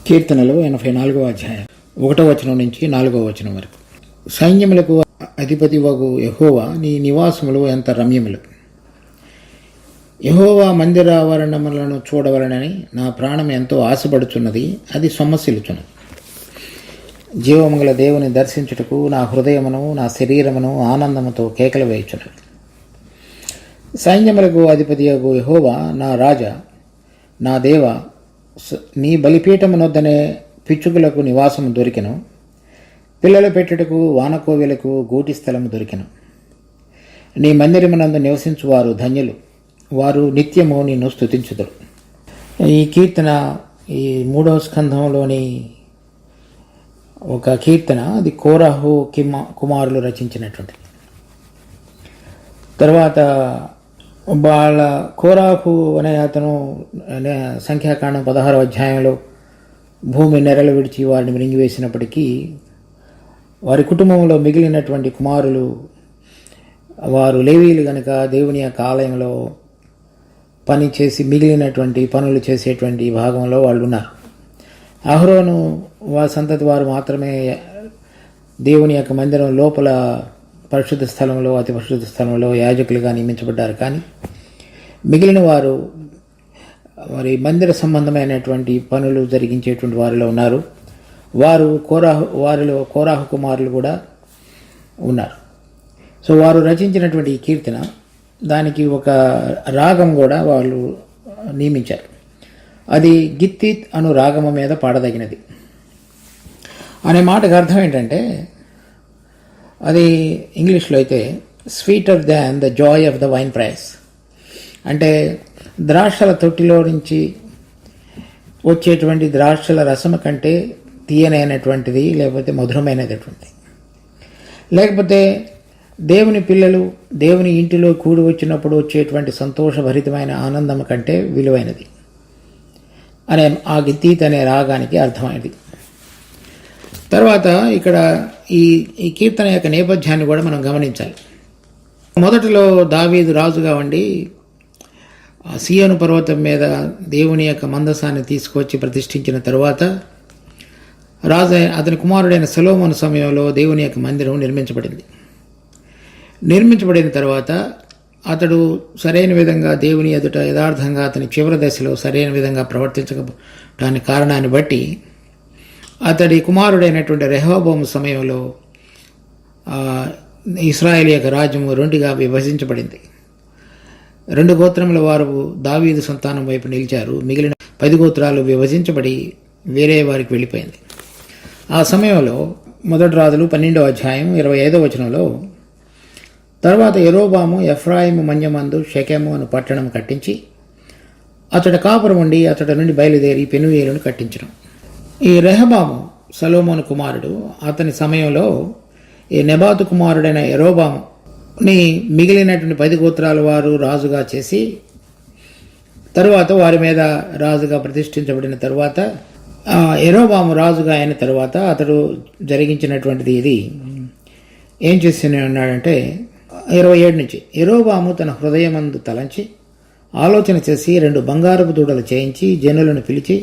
కీర్తనలు 84వ అధ్యాయం 1వ వచనం నుంచి 4వ వచనం వరకు. సైన్యములకు అధిపతివగు యెహోవా, నీ నివాసములు ఎంత రమ్యములు! యెహోవా మందిరావరణములను చూడవలనని నా ప్రాణం ఎంతో ఆశపడుచున్నది, అది సొమ్మసిల్లుచున్నది. జీవమంగళ దేవుని దర్శించుటకు నా హృదయమును నా శరీరమును ఆనందముతో కేకలు వేయుచున్నది. సైన్యములకు అధిపతియగు యెహోవా, నా రాజా, నా దేవ, నీ బలిపీఠమునొద్దనే పిచ్చుకులకు నివాసము దొరికెను, పిల్లలు పెట్టుటకు వానకోవిలకు గూటి స్థలము దొరికెను. నీ మందిరమునందు నివసించువారు ధన్యులు, వారు నిత్యము నిన్ను స్తుతించుదురు. ఈ కీర్తన ఈ 3వ స్కంధంలోని ఒక కీర్తన. అది కోరాహు కుమారులు రచించినటువంటిది. తర్వాత వాళ్ళ కోరాహు అనే అతను సంఖ్యాకాండం 16వ అధ్యాయంలో భూమి నెరలు విడిచి వారిని మింగివేసినప్పటికీ వారి కుటుంబంలో మిగిలినటువంటి కుమారులు వారు లేవీలు గనుక దేవుని యొక్క ఆలయంలో పని చేసి మిగిలినటువంటి పనులు చేసేటువంటి భాగంలో వాళ్ళు ఉన్నారు. అహరోను వారి సంతతి వారు మాత్రమే దేవుని యొక్క మందిరం లోపల పరిశుద్ధ స్థలంలో, అతి పరిశుద్ధ స్థలంలో యాజకులుగా నియమించబడ్డారు. కానీ మిగిలిన వారు మరి మందిర సంబంధమైనటువంటి పనులు జరిగించేటువంటి వారిలో ఉన్నారు. వారిలో కోరాహు కుమారులు కూడా ఉన్నారు. సో వారు రచించినటువంటి ఈ కీర్తన, దానికి ఒక రాగం కూడా వాళ్ళు నియమించారు. అది గిత్తీత్ అను రాగము మీద పాడదగినది అనే మాటకు అర్థం ఏంటంటే, అది ఇంగ్లీష్లో అయితే sweeter than the Joy of the wine price. అంటే ద్రాక్షల తొట్టిలో నుంచి వచ్చేటువంటి ద్రాక్షల రసము కంటే తీయనైనటువంటిది, లేకపోతే మధురమైనటువంటిది, లేకపోతే దేవుని పిల్లలు దేవుని ఇంటిలో కూడి వచ్చినప్పుడు వచ్చేటువంటి సంతోషభరితమైన ఆనందం కంటే విలువైనది అనే ఆ గిత్తీత్ అనే రాగానికి అర్థమైనది. తర్వాత ఇక్కడ ఈ కీర్తన యొక్క నేపథ్యాన్ని కూడా మనం గమనించాలి. మొదటిలో దావీదు రాజుగా ఉండి సీయోను పర్వతం మీద దేవుని యొక్క మందసాన్ని తీసుకొచ్చి ప్రతిష్ఠించిన తరువాత అతని కుమారుడైన సొలొమోను సమయంలో దేవుని యొక్క మందిరం నిర్మించబడిన తర్వాత అతడు సరైన విధంగా దేవుని ఎదుట యథార్థంగా అతని చివరి దశలో సరైన విధంగా ప్రవర్తించకపోవడానికి కారణాన్ని బట్టి అతడి కుమారుడైనటువంటి రెహోబోము సమయంలో ఇశ్రాయేలు యొక్క రాజ్యము 2గా విభజించబడింది. 2 గోత్రముల వారు దావీదు సంతానం వైపు నిలిచారు. మిగిలిన 10 గోత్రాలు విభజించబడి వేరే వారికి వెళ్ళిపోయింది. ఆ సమయంలో మొదటి రాజులు 12వ అధ్యాయం 25వ వచనంలో, తర్వాత యెరోబాము ఎఫ్రాయిము మన్యమందు షెకెము అను పట్టణం కట్టించి అతడు కాపురం ఉండి అతడి నుండి బయలుదేరి పెనుయేలును కట్టించడం. ఈ రెహబాము సొలొమోను కుమారుడు. అతని సమయంలో ఈ నెబాతు కుమారుడైన యెరోబాముని మిగిలినటువంటి 10 గోత్రాల వారు రాజుగా చేసి తరువాత వారి మీద రాజుగా ప్రతిష్ఠించబడిన తరువాత యెరోబాము రాజుగా అయిన తరువాత అతడు జరిగించినటువంటిది ఇది ఏం చేసి ఉన్నాడంటే 27 నుంచి, యెరోబాము తన హృదయమందు తలంచి ఆలోచన చేసి 2 బంగారపు దూడలు చేయించి జనులను పిలిచి,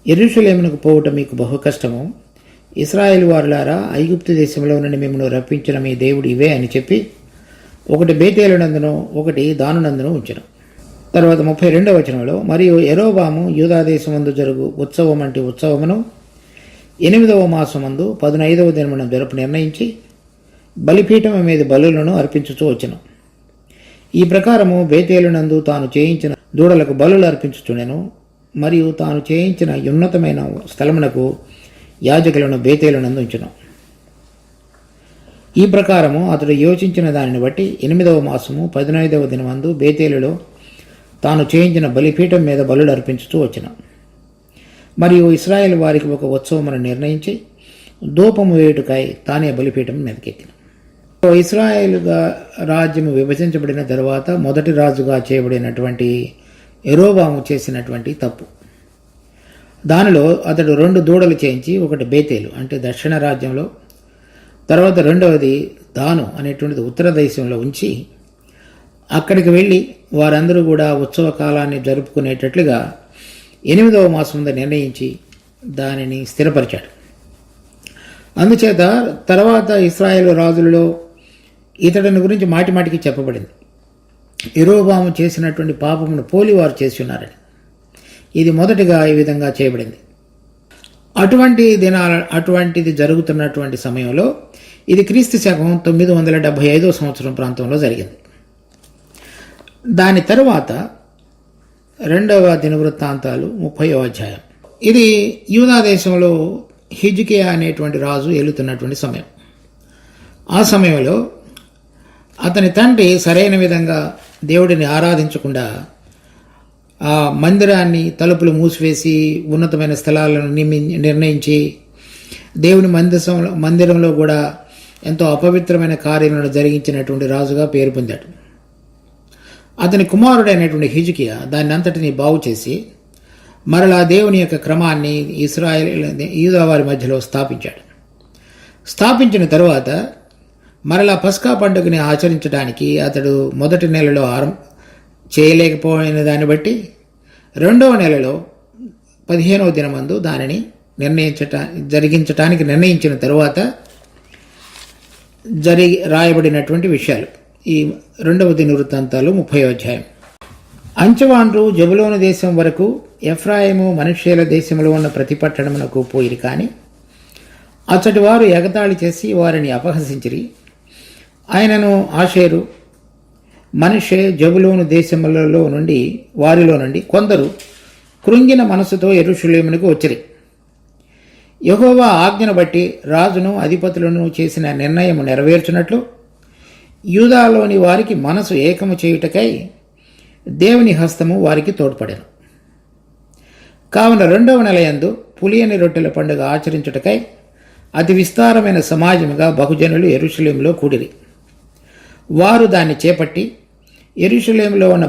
యెరూషలేమునకు పోవుట మీకు బహు కష్టము, ఇశ్రాయేలు వారులారా, ఐగుప్తు దేశంలో నుండి మిమ్మల్ని రప్పించిన మీ దేవుడు ఇవే అని చెప్పి ఒకటి బేతేలునందును ఒకటి దానునందును ఉంచెను. తర్వాత 32వ వచనంలో, మరియు యెరోబాము యూదాదేశమందు జరుగు ఉత్సవం అంటే ఉత్సవమును 8వ మాసమందు 15వ దినమున జరుపు నిర్ణయించి బలిపీఠము మీద బలులను అర్పించుచూ వచ్చెను. ఈ ప్రకారము బేతేలునందు తాను చేయించిన దూడలకు బలులు అర్పించుచుండెను. మరియు తాను చేయించిన ఉన్నతమైన స్థలమునకు యాజకులను బేతేలునందు ఉంచెను. ఈ ప్రకారము అతడు యోచించిన దానిని బట్టి 8వ మాసము 15వ దినమందు బేతేలులో తాను చేయించిన బలిపీఠం మీద బలులు అర్పించుతూ వచ్చెను. మరియు ఇశ్రాయేలు వారికి ఒక ఉత్సవమును నిర్ణయించి ధూపము వేయుటకై తానే బలిపీఠం మీదకెక్కిన. ఇశ్రాయేలుగా రాజ్యము విభజించబడిన తరువాత మొదటి రాజుగా చేయబడినటువంటి యెరోబాము చేసినటువంటి తప్పు. దానిలో అతడు 2 దూడలు చేయించి ఒకటి బేతేలు అంటే దక్షిణ రాజ్యంలో, తర్వాత రెండవది దాను అనేటువంటిది ఉత్తర దేశంలో ఉంచి అక్కడికి వెళ్ళి వారందరూ కూడా ఉత్సవ కాలాన్ని జరుపుకునేటట్లుగా 8వ మాసం నిర్ణయించి దానిని స్థిరపరిచాడు. అందుచేత తర్వాత ఇశ్రాయేలు రాజులలో ఇతడిని గురించి మాటిమాటికి చెప్పబడింది, యెరోబాము చేసినటువంటి పాపమును పోలి వారు చేసి ఉన్నారని. ఇది మొదటిగా ఈ విధంగా చేయబడింది. అటువంటిది జరుగుతున్నటువంటి సమయంలో ఇది క్రీస్తు శకం 975 సంవత్సరం ప్రాంతంలో జరిగింది. దాని తరువాత 2వ దినవృత్తాంతాలు 30వ అధ్యాయం. ఇది యూదా దేశంలో హిజ్కియా అనేటువంటి రాజు ఏలుతున్నటువంటి సమయం. ఆ సమయంలో అతని తండ్రి సరైన విధంగా దేవుడిని ఆరాధించకుండా ఆ మందిరాన్ని తలుపులు మూసివేసి ఉన్నతమైన స్థలాలను నిర్ణయించి దేవుని మందిరంలో కూడా ఎంతో అపవిత్రమైన కార్యాలను జరిగించినటువంటి రాజుగా పేరు పొందాడు. అతని కుమారుడైనటువంటి హిజ్కియా దాన్ని అంతటిని బాగు చేసి మరలా దేవుని యొక్క క్రమాన్ని యూదా వారి మధ్యలో స్థాపించాడు. స్థాపించిన తరువాత మరలా పస్కా పండుగని ఆచరించడానికి అతడు మొదటి నెలలో చేయలేకపోయిన దాన్ని బట్టి 2వ నెలలో 15వ దినమందు దానిని జరిగించటానికి నిర్ణయించిన తరువాత రాయబడినటువంటి విషయాలు ఈ 2వ దినవృత్తాంతాలు 30వ అధ్యాయం. అంచెవాండ్రు జబులోను దేశం వరకు ఎఫ్రాయిము మనష్యేల దేశంలో ఉన్న ప్రతి పట్టణమునకు పోయిరి, కానీ అచ్చటి వారు ఎగతాళి చేసి వారిని అపహసించిరి. ఆయనను ఆషేరు, మనష్షే, జబులోను దేశములలో నుండి వారిలో నుండి కొందరు కృంగిన మనసుతో యెరూషలేమునకు వచ్చిరి. యెహోవా ఆజ్ఞను బట్టి రాజును అధిపతులను చేసిన నిర్ణయము నెరవేర్చున్నట్లు యూదాలోని వారికి మనసు ఏకము చేయుటకై దేవుని హస్తము వారికి తోడ్పడెను. కావున 2వ నెలయందు పులియని రొట్టెల పండుగ ఆచరించుటకై అతి విస్తారమైన సమాజముగా బహుజనులు యెరూషలేములో కూడిరి. వారు దాన్ని చేపట్టి యెరూషలేములో ఉన్న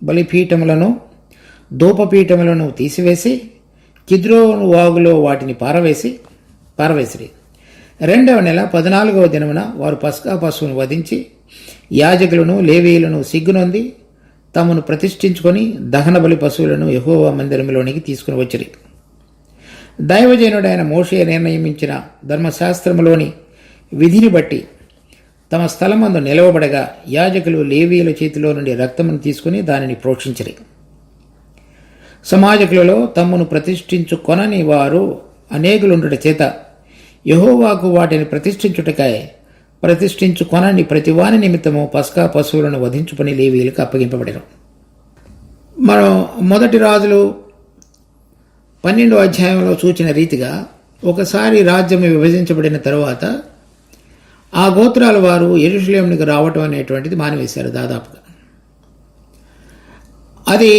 బలిపీఠములను ధూపపీఠములను తీసివేసి కిద్రోను వాగులో వాటిని పారవేసిరి. 2వ నెల 14వ దినమున వారు పస్కా పశువును వధించి యాజకులను లేవీయులను సిగ్గునొంది తమను ప్రతిష్ఠించుకొని దహన బలి పశువులను యెహోవా మందిరంలోనికి తీసుకుని వచ్చిరి. దైవజనుడైన మోషే నిర్ణయించిన ధర్మశాస్త్రములోని విధిని బట్టి తమ స్థలమందు నిలవబడగా యాజకులు లేవీయుల చేతిలో నుండి రక్తమును తీసుకుని దానిని ప్రోక్షించిరి. సమాజకులలో తమ్మును ప్రతిష్ఠించుకొనని వారు అనేకులుండుట చేత యెహోవాకు వాటిని ప్రతిష్ఠించుకొనని ప్రతివాని నిమిత్తము పస్కా పశువులను వధించుకొని లేవీయులకు అప్పగింపబడిన. మనం మొదటి రాజులు 12వ అధ్యాయంలో సూచిన రీతిగా ఒకసారి రాజ్యం విభజించబడిన తరువాత ఆ గోత్రాల వారు యెరూషలేమునికి రావటం అనేటువంటిది మానివేశారు దాదాపుగా. అది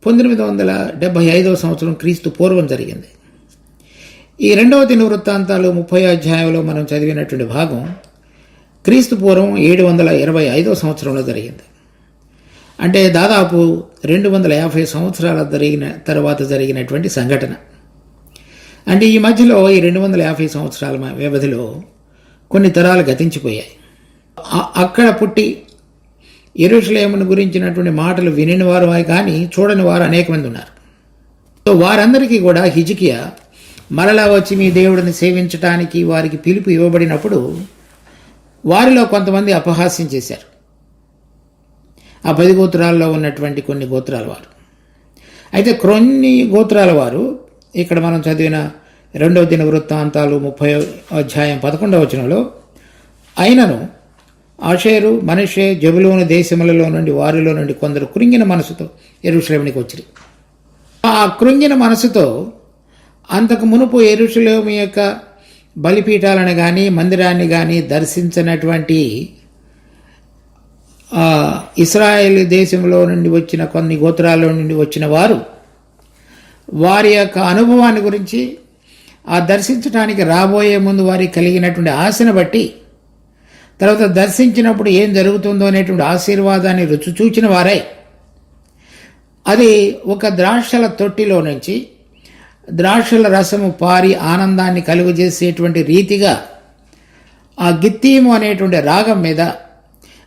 1975వ సంవత్సరం క్రీస్తు పూర్వం జరిగింది. ఈ 2వ దినవృత్తాంతాలు 30వ అధ్యాయంలో మనం చదివినటువంటి భాగం క్రీస్తు పూర్వం 725వ సంవత్సరంలో జరిగింది. అంటే దాదాపు 250 సంవత్సరాల తర్వాత జరిగినటువంటి సంఘటన. అంటే ఈ మధ్యలో ఈ 250 సంవత్సరాల వ్యవధిలో కొన్ని తరాలు గతించిపోయాయి. అక్కడ పుట్టి యెరూషలేమును గురించినటువంటి మాటలు వినిన వారు కానీ చూడని వారు అనేక మంది ఉన్నారు. సో వారందరికీ కూడా హిజ్కియా మరలా వచ్చి మీ దేవుడిని సేవించటానికి వారికి పిలుపు ఇవ్వబడినప్పుడు వారిలో కొంతమంది అపహాస్యం చేశారు. ఆ 10 గోత్రాల్లో ఉన్నటువంటి కొన్ని గోత్రాల వారు. అయితే కొన్ని గోత్రాల వారు ఇక్కడ మనం చదివిన 2వ దినవృత్తాంతాలు 30వ అధ్యాయం 11వ వచనంలో అయినను ఆషేరు, మనష్షే, జబులోను దేశములలో నుండి వారిలో నుండి కొందరు కృంగిన మనసుతో యెరూషలేమునికి వచ్చిరి. ఆ కృంగిన మనసుతో అంతకు మునుపు యెరూషలేము యొక్క బలిపీఠాలను కానీ మందిరాన్ని కానీ దర్శించినటువంటి ఇశ్రాయేలు దేశంలో నుండి వచ్చిన కొన్ని గోత్రాల్లో నుండి వచ్చిన వారు వారి యొక్క అనుభవాన్ని గురించి ఆ దర్శించడానికి రాబోయే ముందు వారికి కలిగినటువంటి ఆశను బట్టి తర్వాత దర్శించినప్పుడు ఏం జరుగుతుందో అనేటువంటి ఆశీర్వాదాన్ని రుచి చూచిన వారై అది ఒక ద్రాక్షల తొట్టిలో నుంచి ద్రాక్షల రసము పారి ఆనందాన్ని కలుగజేసేటువంటి రీతిగా ఆ గిత్తీము అనేటువంటి రాగం మీద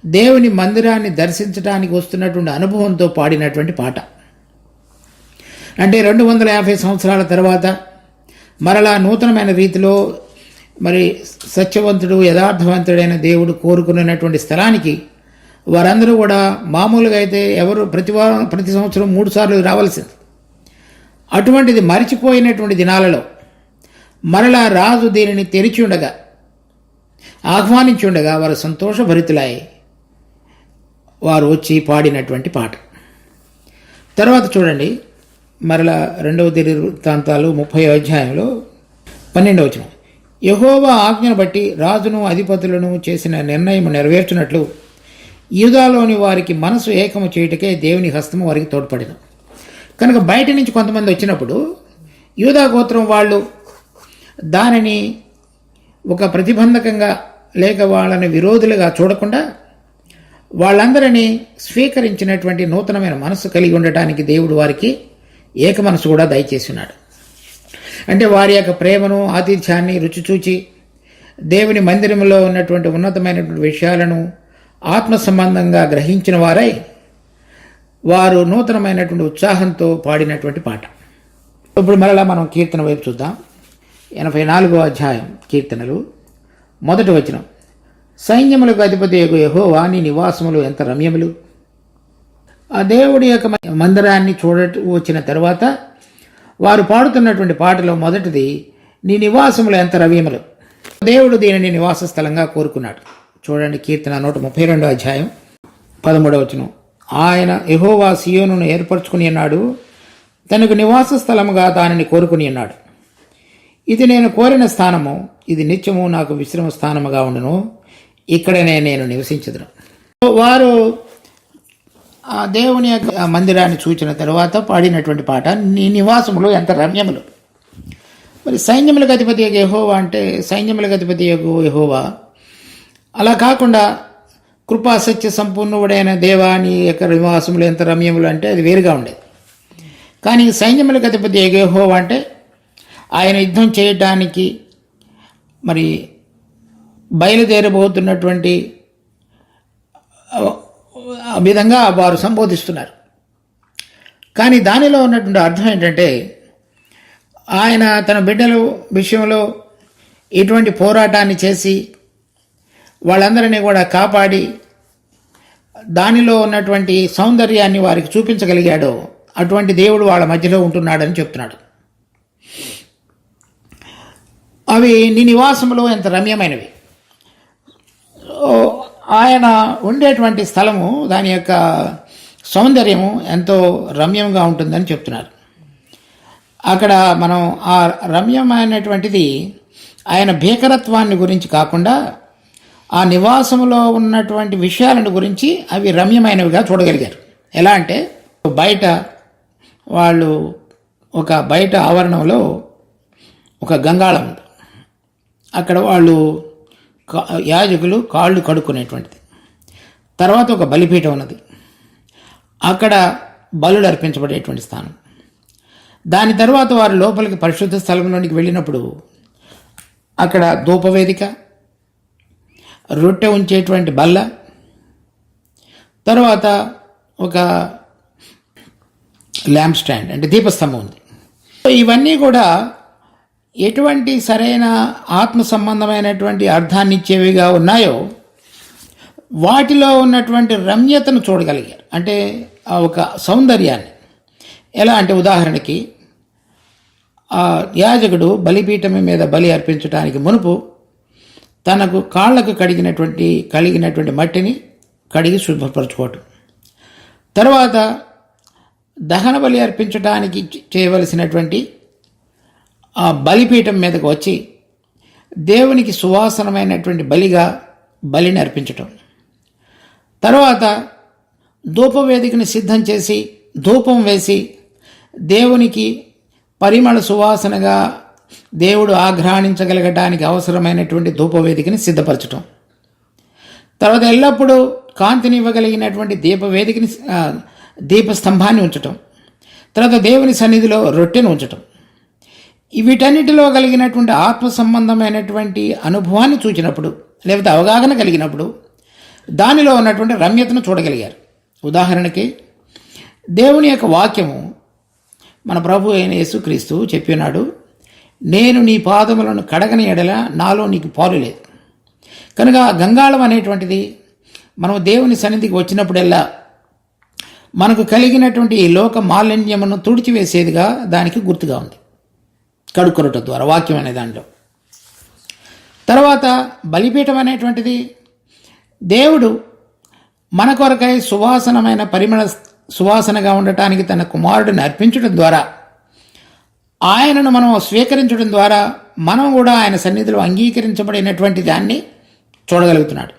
దేవుని మందిరాన్ని దర్శించడానికి వస్తున్నటువంటి అనుభవంతో పాడినటువంటి పాట. అంటే 250 సంవత్సరాల తర్వాత మరలా నూతనమైన రీతిలో మరి సత్యవంతుడు యథార్థవంతుడైన దేవుడు కోరుకున్నటువంటి స్థలానికి వారందరూ కూడా మామూలుగా అయితే ఎవరు ప్రతి సంవత్సరం 3 సార్లు రావాల్సింది. అటువంటిది మరిచిపోయినటువంటి దినాలలో మరలా రాజు దీనిని తెరిచి ఉండగా ఆహ్వానించి ఉండగా వారు సంతోషభరితులై వారు వచ్చి పాడినటువంటి పాట. తర్వాత చూడండి, మరలా 2వ దినవృత్తాంతాలు 30వ అధ్యాయంలో 12వ వచనం. యెహోవా ఆజ్ఞను బట్టి రాజును అధిపతులను చేసిన నిర్ణయం నెరవేర్చినట్లు యూదాలోని వారికి మనసు ఏకము చేయుటకే దేవుని హస్తము వారికి తోడ్పడిన. కనుక బయట నుంచి కొంతమంది వచ్చినప్పుడు యూదా గోత్రం వాళ్ళు దానిని ఒక ప్రతిబంధకంగా లేక వాళ్ళని విరోధులుగా చూడకుండా వాళ్ళందరినీ స్వీకరించినటువంటి నూతనమైన మనసు కలిగి ఉండటానికి దేవుడు వారికి ఏక మనసు కూడా దయచేస్తున్నాడు. అంటే వారి యొక్క ప్రేమను ఆతిథ్యాన్ని రుచి చూచి దేవుని మందిరంలో ఉన్నటువంటి ఉన్నతమైనటువంటి విషయాలను ఆత్మ సంబంధంగా గ్రహించిన వారై వారు నూతనమైనటువంటి ఉత్సాహంతో పాడినటువంటి పాట. ఇప్పుడు మరలా మనం కీర్తన వైపు చూద్దాం. 84వ అధ్యాయం కీర్తనలు 1వ వచనం. సైన్యములకు అధిపతి యెహోవా నీ నివాసములు ఎంత రమ్యములు. ఆ దేవుడి యొక్క మందిరాన్ని వచ్చిన తర్వాత వారు పాడుతున్నటువంటి పాటలో మొదటిది నీ నివాసములు ఎంత రమ్యములు. దేవుడు దీనిని నివాస స్థలంగా కోరుకున్నాడు. చూడండి, కీర్తన 132వ అధ్యాయం 13వ వచనం. ఆయన యెహోవా సియోనును ఏర్పరచుకుని ఉన్నాడు, తనకు నివాస స్థలముగా దానిని కోరుకుని ఉన్నాడు. ఇది నేను కోరిన స్థానము, ఇది నిత్యము నాకు విశ్రమ స్థానముగా ఉండును, ఇక్కడనే నేను నివసించదును. వారు ఆ దేవుని యొక్క మందిరాన్ని చూచిన తర్వాత పాడినటువంటి పాట నీ నివాసములు ఎంత రమ్యములు. మరి సైన్యములకు అధిపతి యెహోవా అంటే సైన్యములకు అధిపతి యెహోవా, అలా కాకుండా కృపా సత్య సంపూర్ణుడైన దేవా నీ యొక్క నివాసములు ఎంత రమ్యములు అంటే అది వేరుగా ఉండేది. కానీ సైన్యములకు అధిపతి యెహోవా అంటే ఆయన యుద్ధం చేయటానికి మరి బయలుదేరబోతున్నటువంటి విధంగా వారు సంబోధిస్తున్నారు. కానీ దానిలో ఉన్నటువంటి అర్థం ఏంటంటే ఆయన తన బిడ్డల విషయంలో ఇటువంటి పోరాటాన్ని చేసి వాళ్ళందరినీ కూడా కాపాడి దానిలో ఉన్నటువంటి సౌందర్యాన్ని వారికి చూపించగలిగాడు. అటువంటి దేవుడు వాళ్ళ మధ్యలో ఉంటున్నాడని చెప్తున్నాడు. అవి నీ నివాసములు ఎంత రమ్యమైనవి. ఆయన ఉండేటువంటి స్థలము దాని యొక్క సౌందర్యము ఎంతో రమ్యంగా ఉంటుందని చెప్తున్నారు. అక్కడ మనం ఆ రమ్యమైనటువంటిది ఆయన భీకరత్వాన్ని గురించి కాకుండా ఆ నివాసములో ఉన్నటువంటి విషయాలను గురించి అవి రమ్యమైనవిగా చూడగలిగారు. ఎలా అంటే బయట వాళ్ళు ఒక బయట ఆవరణంలో ఒక గంగాళం ఉంది. అక్కడ వాళ్ళు యాజకులు కాళ్ళు కడుక్కునేటువంటిది. తర్వాత ఒక బలిపీఠం ఉన్నది. అక్కడ బలులు అర్పించబడేటువంటి స్థానం. దాని తర్వాత వారు లోపలికి పరిశుద్ధ స్థలంలోనికి వెళ్ళినప్పుడు అక్కడ ధూపవేదిక, రొట్టె ఉంచేటువంటి బల్ల, తర్వాత ఒక ల్యాంప్ స్టాండ్ అంటే దీపస్తంభం ఉంది. ఇవన్నీ కూడా ఎటువంటి సరైన ఆత్మ సంబంధమైనటువంటి అర్థాన్ని ఇచ్చేవిగా ఉన్నాయో వాటిలో ఉన్నటువంటి రమ్యతను చూడగలిగారు. అంటే ఒక సౌందర్యాన్ని. ఎలా అంటే ఉదాహరణకి ఆ యాజకుడు బలిపీఠం మీద బలి అర్పించడానికి మునుపు తనకు కాళ్లకు కలిగినటువంటి మట్టిని కడిగి శుభ్రపరచుకోవటం, తర్వాత దహన బలి అర్పించడానికి చేయవలసినటువంటి ఆ బలిపీఠం మీదకు వచ్చి దేవునికి సువాసనమైనటువంటి బలిని అర్పించటం, తర్వాత ధూపవేదికని సిద్ధం చేసి ధూపం వేసి దేవునికి పరిమళ సువాసనగా దేవుడు ఆఘ్రాణించగలగటానికి అవసరమైనటువంటి ధూపవేదికని సిద్ధపరచటం, తర్వాత ఎల్లప్పుడూ కాంతిని ఇవ్వగలిగినటువంటి దీపస్తంభాన్ని ఉంచటం, తర్వాత దేవుని సన్నిధిలో రొట్టెను ఉంచటం. వీటన్నిటిలో కలిగినటువంటి ఆత్మ సంబంధమైనటువంటి అనుభవాన్ని చూచినప్పుడు లేకపోతే అవగాహన కలిగినప్పుడు దానిలో ఉన్నటువంటి రమ్యతను చూడగలిగారు. ఉదాహరణకి దేవుని యొక్క వాక్యము మన ప్రభు అయిన యేసుక్రీస్తు చెప్పినాడు, నేను నీ పాదములను కడగని ఎడల నాలో నీకు పాలు లేదు. కనుక గంగాళం అనేటువంటిది మనం దేవుని సన్నిధికి వచ్చినప్పుడల్లా మనకు కలిగినటువంటి ఈ లోక మాలిన్యమును తుడిచివేసేదిగా దానికి గుర్తుగా ఉంది, కడుక్కొనట ద్వారా, వాక్యం అనే దాంట్లో. తర్వాత బలిపీఠం అనేటువంటిది దేవుడు మన కొరకై సువాసనగా ఉండటానికి తన కుమారుడిని అర్పించడం ద్వారా, ఆయనను మనం స్వీకరించడం ద్వారా మనం కూడా ఆయన సన్నిధిలో అంగీకరించబడినటువంటి దాన్ని చూడగలుగుతున్నాడు.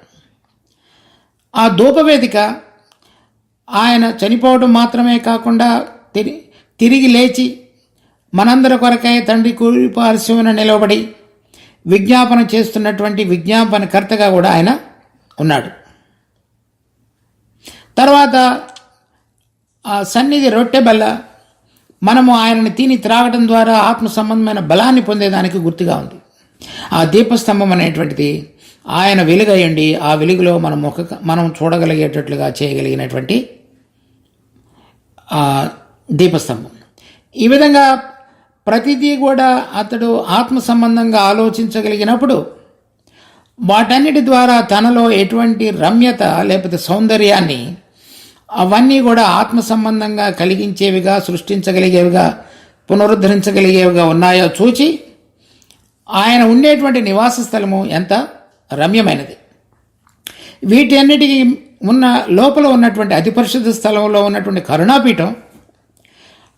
ఆ ధూపవేదిక ఆయన చనిపోవడం మాత్రమే కాకుండా తిరిగి లేచి మనందరి కొరకై తండ్రి కుడి పార్శ్వమున నిలబడి విజ్ఞాపన చేస్తున్నటువంటి విజ్ఞాపనకర్తగా కూడా ఆయన ఉన్నాడు. తర్వాత ఆ సన్నిధి రొట్టె బల్ల మనము ఆయనను తిని త్రాగడం ద్వారా ఆత్మ సంబంధమైన బలాన్ని పొందేదానికి గుర్తుగా ఉంది. ఆ దీపస్తంభం అనేటువంటిది ఆయన వెలుగయ్యండి, ఆ వెలుగులో మనం చూడగలిగేటట్లుగా చేయగలిగినటువంటి దీపస్తంభం. ఈ విధంగా ప్రతిదీ కూడా అతడు ఆత్మ సంబంధంగా ఆలోచించగలిగినప్పుడు వాటన్నిటి ద్వారా తనలో ఎటువంటి రమ్యత లేకపోతే సౌందర్యాన్ని అవన్నీ కూడా ఆత్మ సంబంధంగా కలిగించేవిగా, సృష్టించగలిగేవిగా, పునరుద్ధరించగలిగేవిగా ఉన్నాయో చూచి ఆయన ఉండేటువంటి నివాస స్థలము ఎంత రమ్యమైనది. వీటి అన్నిటికీ లోపల ఉన్నటువంటి అతి పరిశుద్ధ స్థలంలో ఉన్నటువంటి కరుణాపీఠం,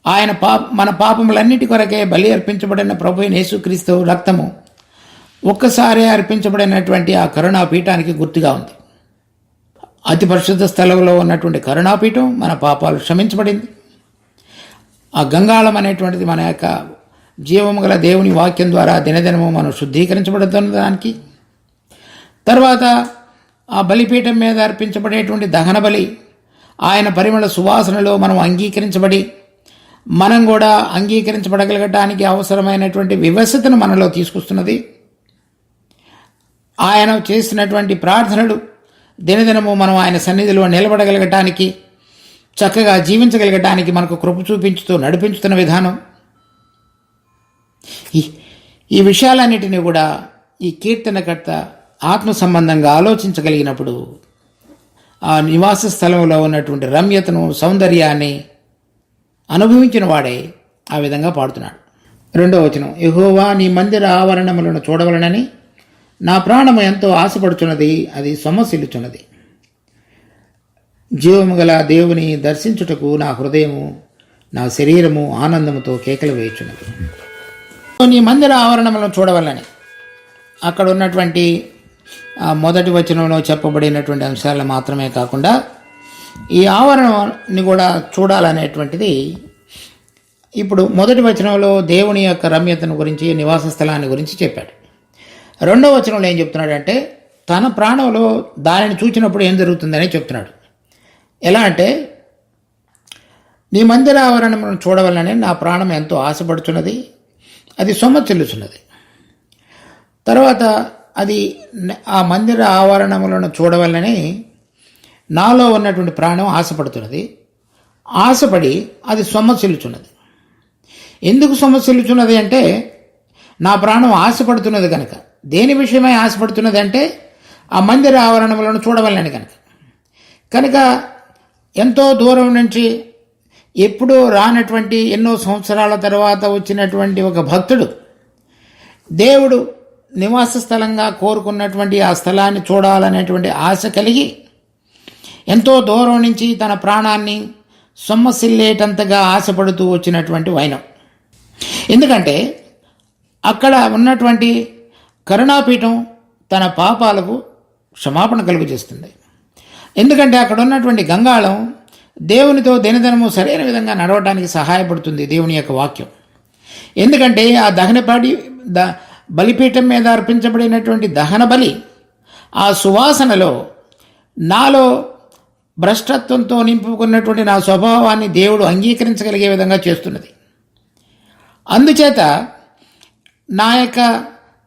ఆయన మన పాపములన్నిటి కొరకే బలి అర్పించబడిన ప్రభు యేసుక్రీస్తు రక్తము ఒక్కసారి అర్పించబడినటువంటి ఆ కరుణాపీఠానికి గుర్తుగా ఉంది. అతి పరిశుద్ధ స్థలంలో ఉన్నటువంటి కరుణాపీఠం మన పాపాలు క్షమించబడింది. ఆ గంగాళం అనేటువంటిది మన యొక్క జీవము గల దేవుని వాక్యం ద్వారా దినదినము మనం శుద్ధీకరించబడుతున్నదానికి. తర్వాత ఆ బలిపీఠం మీద అర్పించబడేటువంటి దహన బలి ఆయన పరిమళ సువాసనలో మనం అంగీకరించబడి మనం కూడా అంగీకరించబడగలగటానికి అవసరమైనటువంటి వివసతను మనలో తీసుకొస్తున్నది. ఆయన చేసినటువంటి ప్రార్థనలు దినదినము మనం ఆయన సన్నిధిలో నిలబడగలగటానికి, చక్కగా జీవించగలగటానికి మనకు కృప చూపించుతూ నడిపించుతున్న విధానం. ఈ విషయాలన్నిటినీ కూడా ఈ కీర్తనకర్త ఆత్మ సంబంధంగా ఆలోచించగలిగినప్పుడు ఆ నివాస స్థలంలో ఉన్నటువంటి రమ్యతను, సౌందర్యాన్ని అనుభవించిన వాడే ఆ విధంగా పాడుతున్నాడు. 2వ వచనం, యెహోవా నీ మందిర ఆవరణములను చూడవలనని నా ప్రాణము ఎంతో ఆశపడుచున్నది, అది సొమ్మసిల్లుచున్నది. జీవము గల దేవుని దర్శించుటకు నా హృదయము, నా శరీరము ఆనందముతో కేకలు వేయుచున్నది. నీ మందిర ఆవరణములను చూడవలని అక్కడ ఉన్నటువంటి మొదటి వచనంలో చెప్పబడినటువంటి అంశాలను మాత్రమే కాకుండా ఈ ఆవరణని కూడా చూడాలనేటువంటిది ఇప్పుడు మొదటి వచనంలో దేవుని యొక్క రమ్యతను గురించి, నివాస స్థలాన్ని గురించి చెప్పాడు. 2వ వచనంలో ఏం చెప్తున్నాడంటే తన ప్రాణంలో దానిని చూచినప్పుడు ఏం జరుగుతుందని చెప్తున్నాడు. ఎలా అంటే, నీ మందిర ఆవరణములను చూడవలనని నా ప్రాణం ఎంతో ఆశపడుచున్నది, అది సొమ్మసిల్లుచున్నది. తర్వాత అది ఆ మందిర ఆవరణములను చూడవలనని నాలో ఉన్నటువంటి ప్రాణం ఆశపడుతున్నది, ఆశపడి అది సొమ్మసిల్లుచున్నది. ఎందుకు సొమ్మసిల్లుచున్నది అంటే నా ప్రాణం ఆశపడుతున్నది కనుక. దేని విషయమై ఆశపడుతున్నది అంటే ఆ మందిర ఆవరణములను చూడవలని కనుక ఎంతో దూరం నుంచి ఎప్పుడూ రానటువంటి ఎన్నో సంవత్సరాల తర్వాత వచ్చినటువంటి ఒక భక్తుడు దేవుడు నివాస స్థలంగా కోరుకున్నటువంటి ఆ స్థలాన్ని చూడాలనేటువంటి ఆశ కలిగి ఎంతో దూరం నుంచి తన ప్రాణాన్ని సొమ్మసిల్లేటంతగా ఆశపడుతూ వచ్చినటువంటి వైనం. ఎందుకంటే అక్కడ ఉన్నటువంటి కరుణాపీఠం తన పాపాలకు క్షమాపణ కలుగజేస్తుంది. ఎందుకంటే అక్కడ ఉన్నటువంటి గంగాళం దేవునితో దినదినము సరైన విధంగా నడవడానికి సహాయపడుతుంది దేవుని యొక్క వాక్యం. ఎందుకంటే ఆ బలిపీఠం మీద అర్పించబడినటువంటి దహన బలి ఆ సువాసనలో నాలో భ్రష్టత్వంతో నింపుకున్నటువంటి నా స్వభావాన్ని దేవుడు అంగీకరించగలిగే విధంగా చేస్తున్నది. అందుచేత నా యొక్క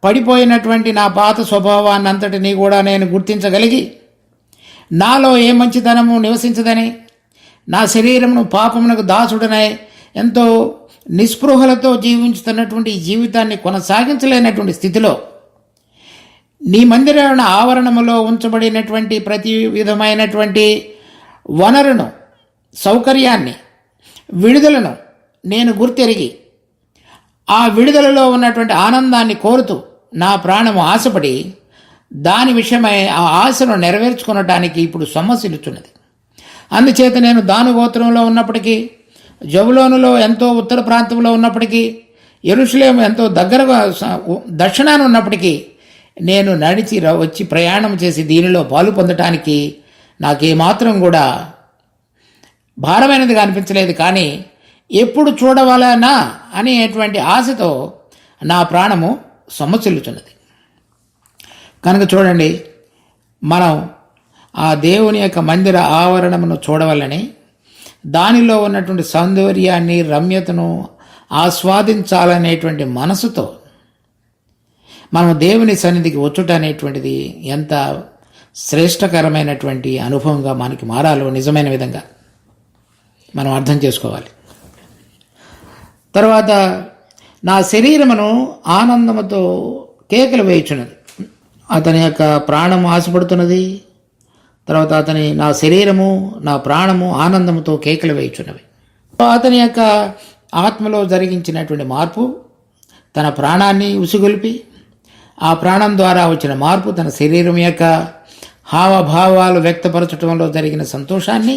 పడిపోయినటువంటి నా పాత స్వభావాన్ని అంతటినీ కూడా నేను గుర్తించగలిగి నాలో ఏ మంచితనము నివసించదని, నా శరీరమును పాపమునకు దాసుడనై ఎంతో నిస్పృహలతో జీవించుతున్నటువంటి ఈ జీవితాన్ని కొనసాగించలేనటువంటి స్థితిలో నీ మందిర ఆవరణములో ఉంచబడినటువంటి ప్రతి విధమైనటువంటి వనరును, సౌకర్యాన్ని, విడుదలను నేను గుర్తెరిగి ఆ విడుదలలో ఉన్నటువంటి ఆనందాన్ని కోరుతూ నా ప్రాణము ఆశపడి దాని విషయమై ఆ ఆశను నెరవేర్చుకునటానికి ఇప్పుడు సొమ్మసిల్లుచున్నది. అందుచేత నేను దాను గోత్రంలో ఉన్నప్పటికీ, జబులోనులో ఎంతో ఉత్తర ప్రాంతంలో ఉన్నప్పటికీ, యెరూషలేము ఎంతో దగ్గరగా దక్షిణాన ఉన్నప్పటికీ నేను నడిచి వచ్చి ప్రయాణం చేసి దీనిలో పాలు పొందటానికి నాకేమాత్రం కూడా భారమైనదిగా అనిపించలేదు. కానీ ఎప్పుడు చూడవాలనా అనేటువంటి ఆశతో నా ప్రాణము సొమ్మసిల్లుచున్నది. కనుక చూడండి, మనం ఆ దేవుని యొక్క మందిర ఆవరణమును చూడవలని, దానిలో ఉన్నటువంటి సౌందర్యాన్ని, రమ్యతను ఆస్వాదించాలనేటువంటి మనసుతో మనం దేవుని సన్నిధికి వచ్చుట అనేటువంటిది ఎంత శ్రేష్టకరమైనటువంటి అనుభవంగా మనకి మారాలో నిజమైన విధంగా మనం అర్థం చేసుకోవాలి. తర్వాత నా శరీరమును ఆనందముతో కేకలు వేయుచున్నది. అతని యొక్క ప్రాణము ఆశపడుతున్నది. తర్వాత నా శరీరము, నా ప్రాణము ఆనందముతో కేకలు వేయుచున్నవి. అతని యొక్క ఆత్మలో జరిగించినటువంటి మార్పు తన ప్రాణాన్ని ఉసిగొల్పి, ఆ ప్రాణం ద్వారా వచ్చిన మార్పు తన శరీరం యొక్క హావభావాలు వ్యక్తపరచడంలో జరిగిన సంతోషాన్ని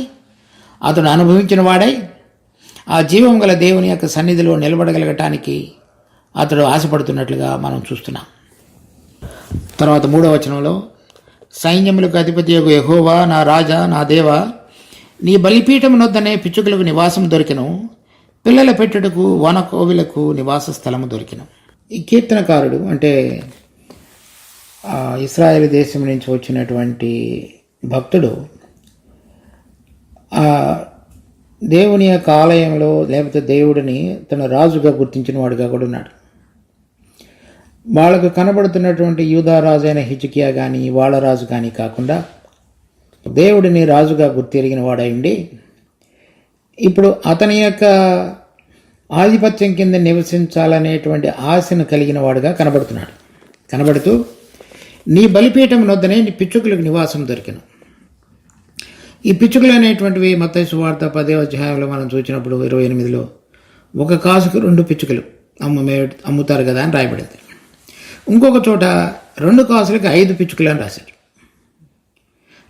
అతను అనుభవించిన వాడై ఆ జీవం గల దేవుని యొక్క సన్నిధిలో నిలబడగలగటానికి అతడు ఆశపడుతున్నట్లుగా మనం చూస్తున్నాం. తర్వాత 3వ వచనంలో, సైన్యములకు అధిపతి యొక్క యెహోవా, నా రాజా, నా దేవా, నీ బలిపీఠమునొద్దనే పిచ్చుకలకు నివాసం దొరికెను, పిల్లల పెట్టుటకు వన కోవిలకు నివాస స్థలము దొరికెను. ఈ కీర్తనకారుడు అంటే ఇశ్రాయేలు దేశం నుంచి వచ్చినటువంటి భక్తుడు ఆ దేవుని యొక్క ఆలయంలో, లేకపోతే దేవుడిని తన రాజుగా గుర్తించిన వాడుగా కూడా ఉన్నాడు. వాళ్ళకు కనబడుతున్నటువంటి యూదారాజు అయిన హిజ్కియా కానీ, వాళ్ళ రాజు కానీ కాకుండా దేవుడిని రాజుగా గుర్తెరిగిన వాడై ఉండి, ఇప్పుడు అతని యొక్క ఆధిపత్యం కింద నివసించాలనేటువంటి ఆశను కలిగిన వాడుగా కనబడుతూ నీ బలిపీఠం నొద్దనే నీ పిచ్చుకలకు నివాసం దొరికెను. ఈ పిచ్చుకలు అనేటువంటివి మత్తయి సువార్త 10వ అధ్యాయంలో మనం చూసినప్పుడు 28లో 1 కాసుకు 2 పిచ్చుకలు అమ్ముతారు కదా అని రాయబడింది. ఇంకొక చోట 2 కాసులకు 5 పిచ్చుకలు అని రాశారు.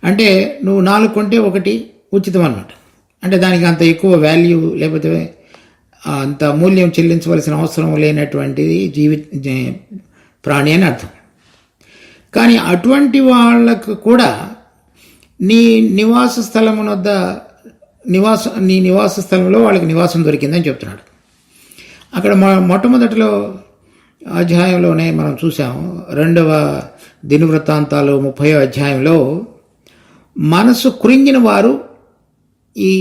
అంటే నువ్వు 4 కొంటే 1 ఉచితం అన్నమాట. అంటే దానికి అంత ఎక్కువ వాల్యూ, లేకపోతే అంత మూల్యం చెల్లించవలసిన అవసరం లేనటువంటిది ప్రాణి అని అర్థం. కానీ అటువంటి వాళ్ళకు కూడా నీ నివాస స్థలంలో వాళ్ళకి నివాసం దొరికిందని చెప్తున్నాడు. అక్కడ మొట్టమొదటిలో అధ్యాయంలోనే మనం చూసాం, 2వ దినవృత్తాంతాలు 30వ అధ్యాయంలో మనసు కృంగిన వారు ఈ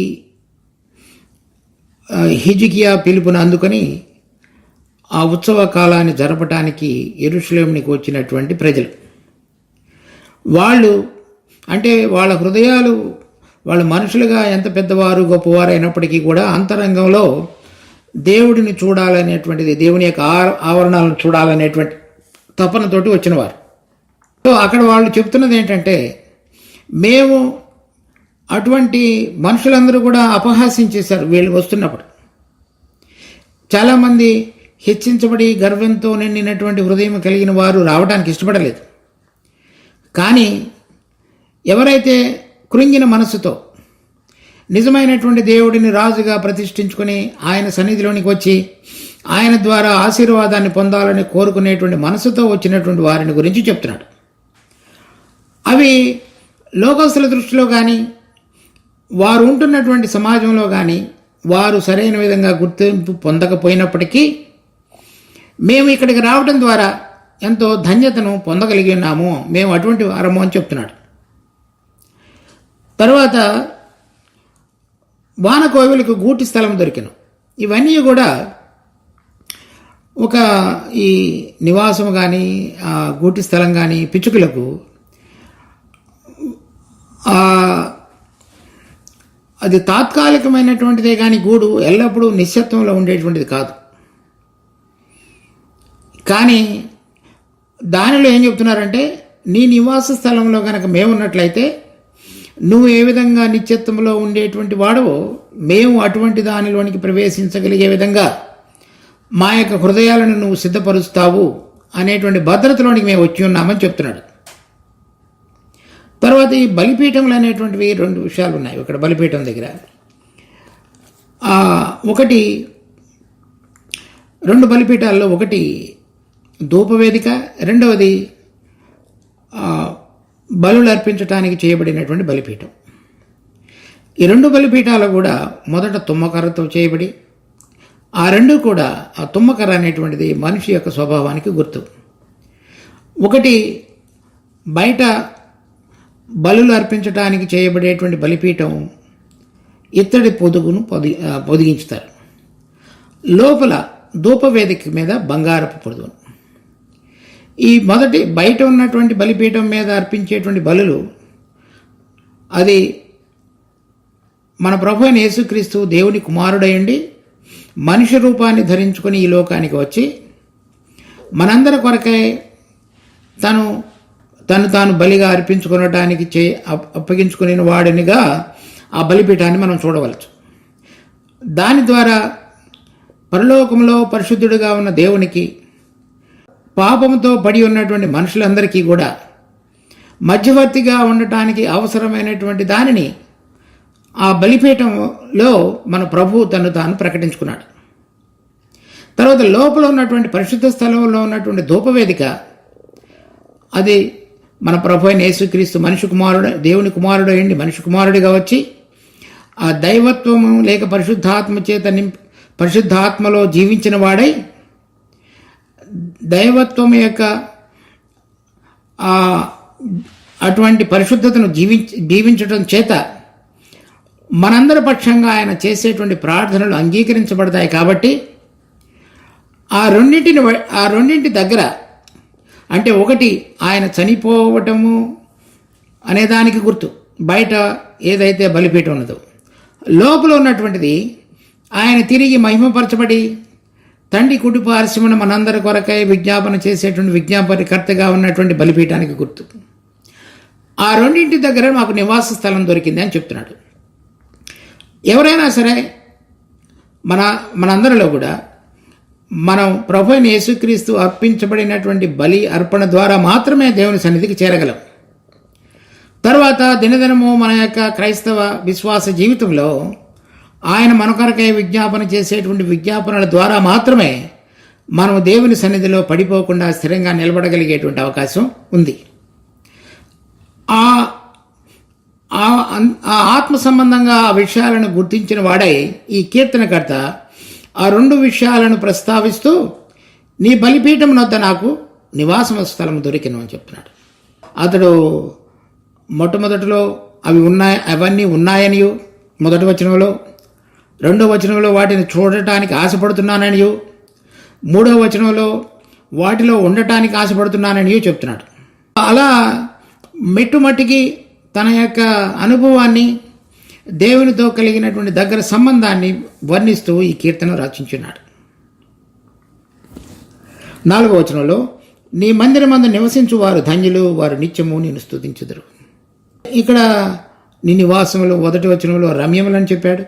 హిజ్కియా పిలుపును అందుకొని ఆ ఉత్సవ కాలాన్ని జరపటానికి యెరూషలేమునికి వచ్చినటువంటి ప్రజలు, వాళ్ళు అంటే వాళ్ళ హృదయాలు, వాళ్ళు మనుషులుగా ఎంత పెద్దవారు గొప్పవారు అయినప్పటికీ కూడా అంతరంగంలో దేవుడిని చూడాలనేటువంటిది, దేవుని యొక్క ఆవరణాలను చూడాలనేటువంటి తపనతోటి వచ్చినవారు. సో అక్కడ వాళ్ళు చెప్తున్నది ఏంటంటే, మేము అటువంటి మనుషులందరూ కూడా అపహాస్యం చేశారు వీళ్ళు వస్తున్నప్పుడు. చాలామంది హెచ్చించబడి గర్వంతో నిండినటువంటి హృదయం కలిగిన వారు రావడానికి ఇష్టపడలేదు. కానీ ఎవరైతే కృంగిన మనసుతో నిజమైనటువంటి దేవుడిని రాజుగా ప్రతిష్ఠించుకొని ఆయన సన్నిధిలోనికి వచ్చి ఆయన ద్వారా ఆశీర్వాదాన్ని పొందాలని కోరుకునేటువంటి మనసుతో వచ్చినటువంటి వారిని గురించి చెప్తున్నాడు. అవి లోకస్తుల దృష్టిలో కానీ, వారు ఉంటున్నటువంటి సమాజంలో కానీ వారు సరైన విధంగా గుర్తింపు పొందకపోయినప్పటికీ మేము ఇక్కడికి రావడం ద్వారా ఎంతో ధన్యతను పొందగలిగి ఉన్నాము, మేము అటువంటి వారము అని చెప్తున్నాడు. తర్వాత వానకోవిలకు గూటి స్థలం దొరికెను. ఇవన్నీ కూడా ఒక ఈ నివాసం కానీ, ఆ గూటి స్థలం కానీ పిచ్చుకలకు అది తాత్కాలికమైనటువంటిదే కానీ గూడు ఎల్లప్పుడూ నిశ్శబ్దంలో ఉండేటువంటిది కాదు. కానీ దానిలో ఏం చెప్తున్నారంటే, నీ నివాస స్థలంలో కనుక మేము ఉన్నట్లయితే నువ్వు ఏ విధంగా నిత్యత్వంలో ఉండేటువంటి వాడవో మేము అటువంటి దానిలోనికి ప్రవేశించగలిగే విధంగా మా యొక్క హృదయాలను నువ్వు సిద్ధపరుస్తావు అనేటువంటి భద్రతలోనికి మేము వచ్చి ఉన్నామని చెప్తున్నాడు. తర్వాత ఈ బలిపీఠములు అనేటువంటివి 2 విషయాలు ఉన్నాయి ఇక్కడ బలిపీఠం దగ్గర. ఒకటి 2 బలిపీఠాల్లో ఒకటి ధూపవేదిక, రెండవది బలులు అర్పించడానికి చేయబడినటువంటి బలిపీఠం. ఈ 2 బలిపీఠాలు కూడా మొదట తుమ్మకర్రతో చేయబడి, ఆ 2 కూడా ఆ తుమ్మకర్ర అనేటువంటిది మనిషి యొక్క స్వభావానికి గుర్తు. ఒకటి బయట బలులు అర్పించడానికి చేయబడేటువంటి బలిపీఠం ఇత్తడి పొదుగును పొదిగించుతారు, లోపల ధూపవేదిక మీద బంగారపు పొదుగును. ఈ మొదటి బయట ఉన్నటువంటి బలిపీఠం మీద అర్పించేటువంటి బలులు అది మన ప్రభు అయిన యేసుక్రీస్తు దేవుని కుమారుడయండి మనిషి రూపాన్ని ధరించుకొని ఈ లోకానికి వచ్చి మనందరి కొరకై తను తాను బలిగా అర్పించుకునడానికి అప్పగించుకునే వాడినిగా ఆ బలిపీఠాన్ని మనం చూడవచ్చు. దాని ద్వారా పరలోకంలో పరిశుద్ధుడిగా ఉన్న దేవునికి పాపంతో పడి ఉన్నటువంటి మనుషులందరికీ కూడా మధ్యవర్తిగా ఉండటానికి అవసరమైనటువంటి దానిని ఆ బలిపీఠంలో మన ప్రభువు తాను ప్రకటించుకున్నాడు. తర్వాత లోపల ఉన్నటువంటి పరిశుద్ధ స్థలంలో ఉన్నటువంటి ధూపవేదిక అది మన ప్రభు అయిన యేసుక్రీస్తు మనిషి కుమారుడు దేవుని కుమారుడు అయ్యండి మనిషి కుమారుడిగా వచ్చి ఆ దైవత్వము లేక పరిశుద్ధాత్మలో జీవించిన వాడై దైవత్వం యొక్క అటువంటి పరిశుద్ధతను జీవించడం చేత మనందరి పక్షంగా ఆయన చేసేటువంటి ప్రార్థనలు అంగీకరించబడతాయి. కాబట్టి ఆ రెండింటి దగ్గర అంటే ఒకటి ఆయన చనిపోవటము అనేదానికి గుర్తు బయట ఏదైతే బలిపీఠం ఉన్నదో, లోపల ఉన్నటువంటిది ఆయన తిరిగి మహిమపరచబడి తండ్రి కుడి పార్శ్వమున మనందరి కొరకై విజ్ఞాపన చేసేటువంటి విజ్ఞాపనకర్తగా ఉన్నటువంటి బలిపీఠానికి గుర్తు. ఆ రెండింటి దగ్గర మాకు నివాస స్థలం దొరికింది అని చెప్తున్నాడు. ఎవరైనా సరే మనందరిలో కూడా మనం ప్రభు అయిన యేసుక్రీస్తు అర్పించబడినటువంటి బలి అర్పణ ద్వారా మాత్రమే దేవుని సన్నిధికి చేరగలం. తర్వాత దినదినము మన యొక్క క్రైస్తవ విశ్వాస జీవితంలో ఆయన మన కొరకై విజ్ఞాపన చేసేటువంటి విజ్ఞాపనల ద్వారా మాత్రమే మనం దేవుని సన్నిధిలో పడిపోకుండా స్థిరంగా నిలబడగలిగేటువంటి అవకాశం ఉంది. ఆ ఆత్మ సంబంధంగా ఆ విషయాలను గుర్తించిన వాడై ఈ కీర్తనకర్త ఆ 2 విషయాలను ప్రస్తావిస్తూ నీ బలిపీఠం వద్ద నాకు నివాస స్థలం దొరికిన అని చెప్తున్నాడు. అతడు మొట్టమొదటిలో అవన్నీ ఉన్నాయనియు మొదటి వచనంలో, 2వ వచనంలో వాటిని చూడటానికి ఆశపడుతున్నాననియు, 3వ వచనంలో వాటిలో ఉండటానికి ఆశపడుతున్నాననియు చెప్తున్నాడు. అలా మెట్టుమట్టికి తన యొక్క అనుభవాన్ని దేవునితో కలిగినటువంటి దగ్గర సంబంధాన్ని వర్ణిస్తూ ఈ కీర్తన రచించున్నాడు. 4వ వచనంలో నీ మందిరమందు నివసించు వారు ధన్యులు, వారు నిత్యము నేను స్తుతించుదురు. ఇక్కడ నీ నివాసములు 1వ వచనంలో రమ్యములని చెప్పాడు.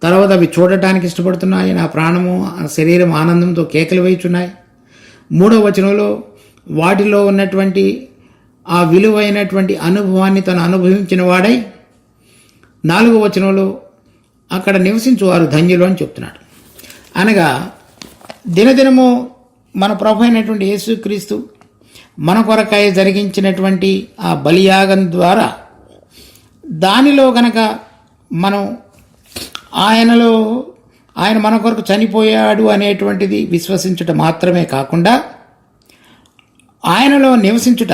తర్వాత అవి చూడటానికి ఇష్టపడుతున్నాయి, నా ప్రాణము శరీరం ఆనందంతో కేకలు వేయుచున్నాయి. 3వ వచనంలో వాటిలో ఉన్నటువంటి ఆ విలువైనటువంటి అనుభవాన్ని తను అనుభవించిన వాడై 4వ వచనంలో అక్కడ నివసించువారు ధన్యులు అని చెప్తున్నాడు. అనగా దినదినము మన ప్రభు అయినటువంటి యేసుక్రీస్తు మన కొరకై జరిగించినటువంటి ఆ బలియాగం ద్వారా దానిలో గనక మనం ఆయన మన కొరకు చనిపోయాడు అనేటువంటిది విశ్వసించుట మాత్రమే కాకుండా ఆయనలో నివసించుట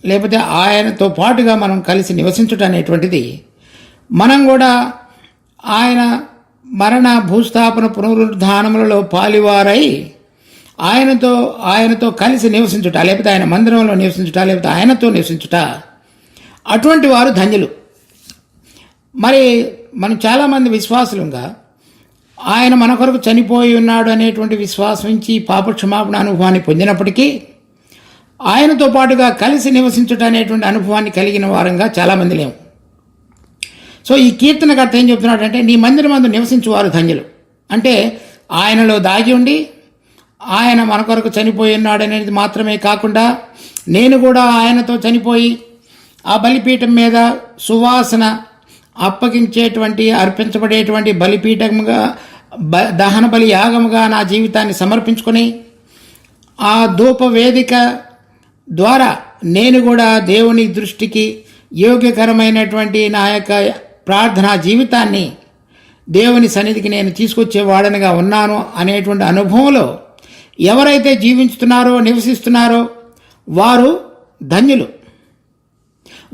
లేకపోతే ఆయనతో పాటుగా మనం కలిసి నివసించుట అనేటువంటిది మనం కూడా ఆయన మరణ భూస్థాపన పునరుద్ధానములలో పాలివారై ఆయనతో కలిసి నివసించుట లేకపోతే ఆయన మందిరంలో నివసించుట లేకపోతే ఆయనతో నివసించుట అటువంటి వారు ధన్యులు. మరి మనం చాలామంది విశ్వాసులుగా ఆయన మన కొరకు చనిపోయి ఉన్నాడు అనేటువంటి విశ్వాసం నుంచి పాపక్షమాపణ అనుభవాన్ని పొందినప్పటికీ ఆయనతో పాటుగా కలిసి నివసించుట అనేటువంటి అనుభవాన్ని కలిగిన వారంగా చాలామంది లేము. సో ఈ కీర్తనకర్త ఏం చెప్తున్నాడంటే, నీ మందిరమందు నివసించువారు ధన్యులు. అంటే ఆయనలో దాగి ఉండి ఆయన మన కొరకు చనిపోయి ఉన్నాడు అనేది మాత్రమే కాకుండా, నేను కూడా ఆయనతో చనిపోయి ఆ బలిపీఠం మీద సువాసన అప్పగించేటువంటి అర్పించబడేటువంటి బలిపీఠముగా దహన బలి యాగముగా నా జీవితాన్ని సమర్పించుకొని ఆ ధూప వేదిక ద్వారా నేను కూడా దేవుని దృష్టికి యోగ్యకరమైనటువంటి నా యొక్క ప్రార్థనా జీవితాన్ని దేవుని సన్నిధికి నేను తీసుకొచ్చేవాడనిగా ఉన్నాను అనేటువంటి అనుభవంలో ఎవరైతే జీవించుతున్నారో నివసిస్తున్నారో వారు ధన్యులు.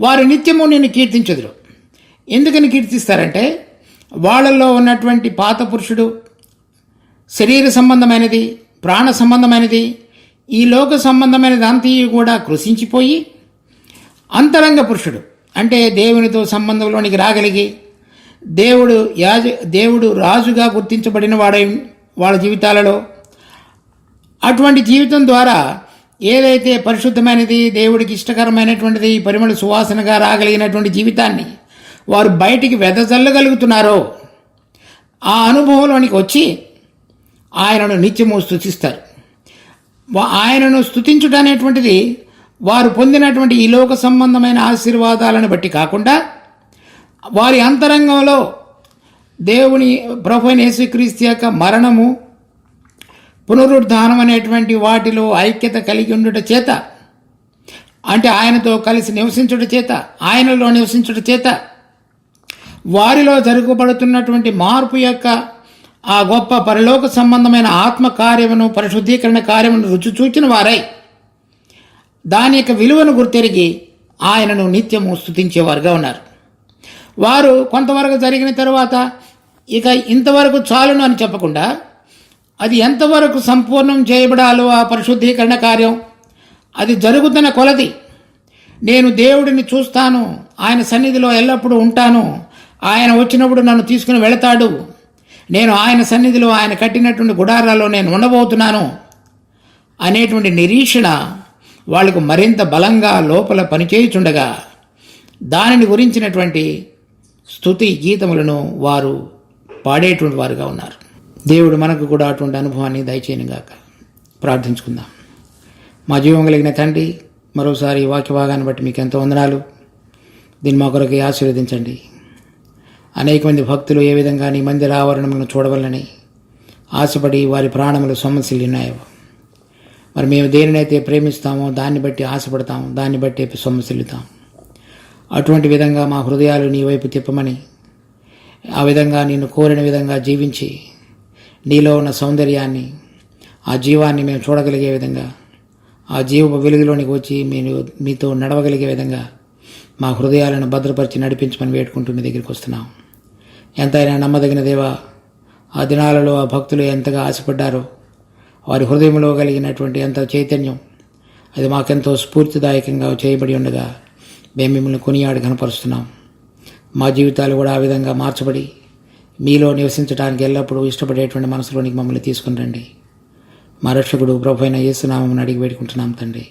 వారు నిత్యము నిన్ను కీర్తించుదురు. ఎందుకని కీర్తిస్తారంటే వాళ్ళల్లో ఉన్నటువంటి పాత పురుషుడు, శరీర సంబంధమైనది, ప్రాణ సంబంధమైనది, ఈ లోక సంబంధమైనది అంతయు కూడా కృషించిపోయి అంతరంగ పురుషుడు అంటే దేవునితో సంబంధంలోనికి రాగలిగి దేవుడు రాజుగా గుర్తించబడిన వాడై వాళ్ళ జీవితాలలో అటువంటి జీవితం ద్వారా ఏదైతే పరిశుద్ధమైనది, దేవుడికి ఇష్టకరమైనటువంటిది, పరిమళ సువాసనగా రాగలిగినటువంటి జీవితాన్ని వారు బయటికి వెదజల్లగలుగుతున్నారో ఆ అనుభవంలోనికి వచ్చి ఆయనను నిత్యము స్తుతిస్తారు. ఆయనను స్తుతించుట అనేటువంటిది వారు పొందినటువంటి ఈ లోక సంబంధమైన ఆశీర్వాదాలను బట్టి కాకుండా వారి అంతరంగంలో దేవుని ప్రభువైన యేసుక్రీస్తు యొక్క మరణము, పునరుద్ధానం అనేటువంటి వాటిలో ఐక్యత కలిగి ఉండుట చేత, అంటే ఆయనతో కలిసి నివసించుట చేత, ఆయనలో నివసించుట చేత వారిలో జరగబడుతున్నటువంటి మార్పు యొక్క ఆ గొప్ప పరలోక సంబంధమైన ఆత్మ కార్యమును, పరిశుద్ధీకరణ కార్యమును రుచి చూచిన వారై దాని యొక్క విలువను గుర్తెరిగి ఆయనను నిత్యము స్తుతించేవారుగా ఉన్నారు. వారు కొంతవరకు జరిగిన తరువాత ఇక ఇంతవరకు చాలును అని చెప్పకుండా అది ఎంతవరకు సంపూర్ణం చేయబడాలో ఆ పరిశుద్ధీకరణ కార్యం అది జరుగుతున్న కొలది నేను దేవుడిని చూస్తాను, ఆయన సన్నిధిలో ఎల్లప్పుడూ ఉంటాను, ఆయన వచ్చినప్పుడు నన్ను తీసుకుని వెళతాడు, నేను ఆయన సన్నిధిలో ఆయన కట్టినటువంటి గుడారాల్లో నేను ఉండబోతున్నాను అనేటువంటి నిరీక్షణ వాళ్ళకు మరింత బలంగా లోపల పనిచేయుచుండగా దానిని గురించినటువంటి స్తుతి గీతములను వారు పాడేటువంటి వారుగా ఉన్నారు. దేవుడు మనకు కూడా అటువంటి అనుభవాన్ని దయచేయనుగాక. ప్రార్థించుకుందాం. మా జీవం కలిగిన తండ్రి, మరోసారి వాక్య భాగాన్ని బట్టి మీకు ఎంతో వందనాలు. దీన్ని మా కొరకు ఆశీర్వదించండి. అనేక మంది భక్తులు ఏ విధంగా నీ మందిర ఆవరణములను చూడవలని ఆశపడి వారి ప్రాణములు సొమ్మసిల్లినాయో, మరి మేము దేనినైతే ప్రేమిస్తామో దాన్ని బట్టి ఆశపడతాము, దాన్ని బట్టి సొమ్మసిల్లుతాం. అటువంటి విధంగా మా హృదయాలు నీ వైపు తిప్పమని, ఆ విధంగా నిన్ను కోరిన విధంగా జీవించి నీలో ఉన్న సౌందర్యాన్ని, ఆ జీవాన్ని మేము చూడగలిగే విధంగా, ఆ జీవ వెలుగులోనికి వచ్చి మీతో నడవగలిగే విధంగా మా హృదయాలను భద్రపరిచి నడిపించమని వేడుకుంటూ మీ దగ్గరికి వస్తున్నాం. ఎంతైనా నమ్మదగిన దేవా, ఆ దినాలలో ఆ భక్తులు ఎంతగా ఆశపడ్డారో, వారి హృదయంలో కలిగినటువంటి ఎంత చైతన్యం అది మాకెంతో స్ఫూర్తిదాయకంగా చేయబడి ఉండగా మేము మిమ్మల్ని కొనియాడి కనపరుస్తున్నాం. మా జీవితాలు కూడా ఆ విధంగా మార్చబడి మీలో నివసించడానికి ఎల్లప్పుడూ ఇష్టపడేటువంటి మనసులోనికి మమ్మల్ని తీసుకుని రండి. మా రక్షకుడు ప్రభువైన యేసు నామమున అడిగి వేడుకుంటున్నాం తండ్రి.